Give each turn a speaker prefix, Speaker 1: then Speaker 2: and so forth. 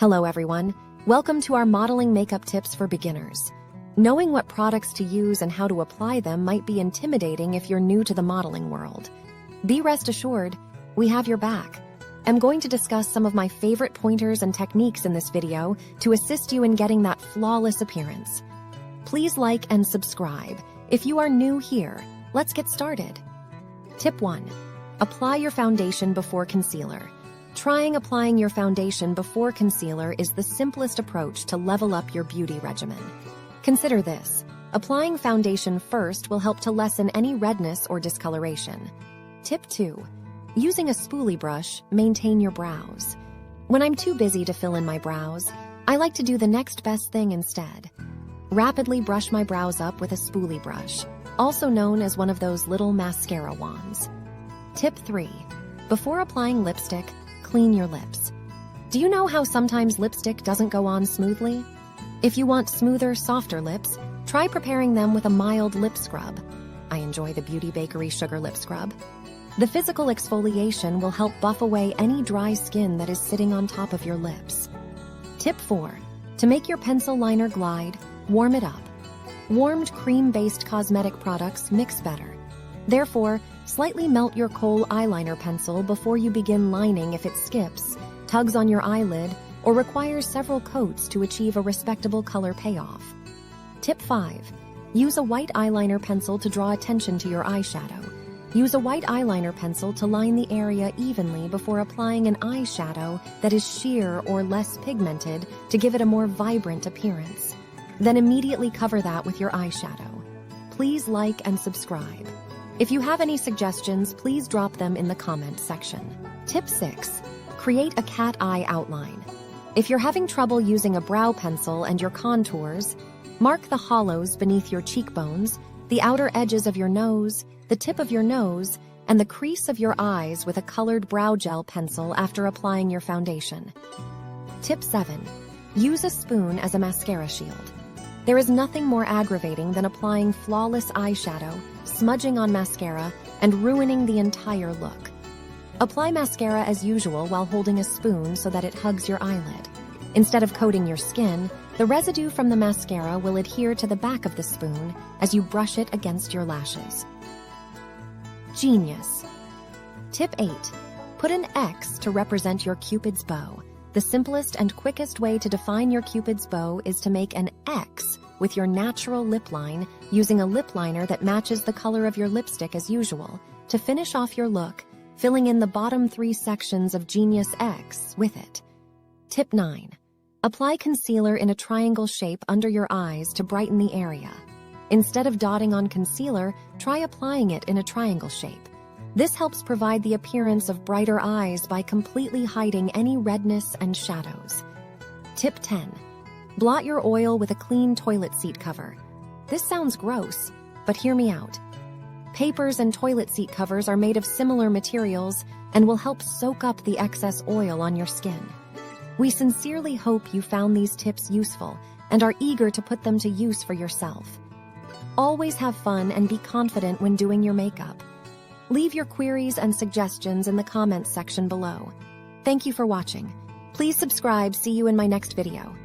Speaker 1: Hello everyone, welcome to our modeling makeup tips for beginners. Knowing what products to use and how to apply them might be intimidating if you're new to the modeling world. Be rest assured, we have your back. I'm going to discuss some of my favorite pointers and techniques in this video to assist you in getting that flawless appearance. Please like and subscribe. If you are new here, let's get started. Tip 1. Apply your foundation before concealer. Trying applying your foundation before concealer is the simplest approach to level up your beauty regimen. Consider this. Applying foundation first will help to lessen any redness or discoloration. Tip 2. Using a spoolie brush, maintain your brows. When I'm too busy to fill in my brows, I like to do the next best thing instead. Rapidly brush my brows up with a spoolie brush, also known as one of those little mascara wands. Tip 3. Before applying lipstick, clean your lips. Do you know how sometimes lipstick doesn't go on smoothly? If you want smoother, softer lips, try preparing them with a mild lip scrub. I enjoy the Beauty Bakery Sugar Lip Scrub. The physical exfoliation will help buff away any dry skin that is sitting on top of your lips. Tip 4. To make your pencil liner glide, warm it up. Warmed cream-based cosmetic products mix better. Therefore, slightly melt your kohl eyeliner pencil before you begin lining if it skips, tugs on your eyelid, or requires several coats to achieve a respectable color payoff. Tip 5. Use a white eyeliner pencil to draw attention to your eyeshadow. Use a white eyeliner pencil to line the area evenly before applying an eyeshadow that is sheer or less pigmented to give it a more vibrant appearance. Then immediately cover that with your eyeshadow. Please like and subscribe. If you have any suggestions, please drop them in the comment section. Tip 6. Create a cat eye outline. If you're having trouble using a brow pencil and your contours, mark the hollows beneath your cheekbones, the outer edges of your nose, the tip of your nose, and the crease of your eyes with a colored brow gel pencil after applying your foundation. Tip 7. Use a spoon as a mascara shield. There is nothing more aggravating than applying flawless eyeshadow, smudging on mascara, and ruining the entire look. Apply mascara as usual while holding a spoon so that it hugs your eyelid. Instead of coating your skin, the residue from the mascara will adhere to the back of the spoon as you brush it against your lashes. Genius. Tip 8. Put an X to represent your Cupid's bow. The simplest and quickest way to define your Cupid's bow is to make an X with your natural lip line using a lip liner that matches the color of your lipstick as usual to finish off your look, filling in the bottom 3 sections of Genius X with it. Tip 9. Apply concealer in a triangle shape under your eyes to brighten the area. Instead of dotting on concealer, try applying it in a triangle shape. This helps provide the appearance of brighter eyes by completely hiding any redness and shadows. Tip 10. Blot your oil with a clean toilet seat cover. This sounds gross, but hear me out. Papers and toilet seat covers are made of similar materials and will help soak up the excess oil on your skin. We sincerely hope you found these tips useful and are eager to put them to use for yourself. Always have fun and be confident when doing your makeup. Leave your queries and suggestions in the comments section below. Thank you for watching. Please subscribe. See you in my next video.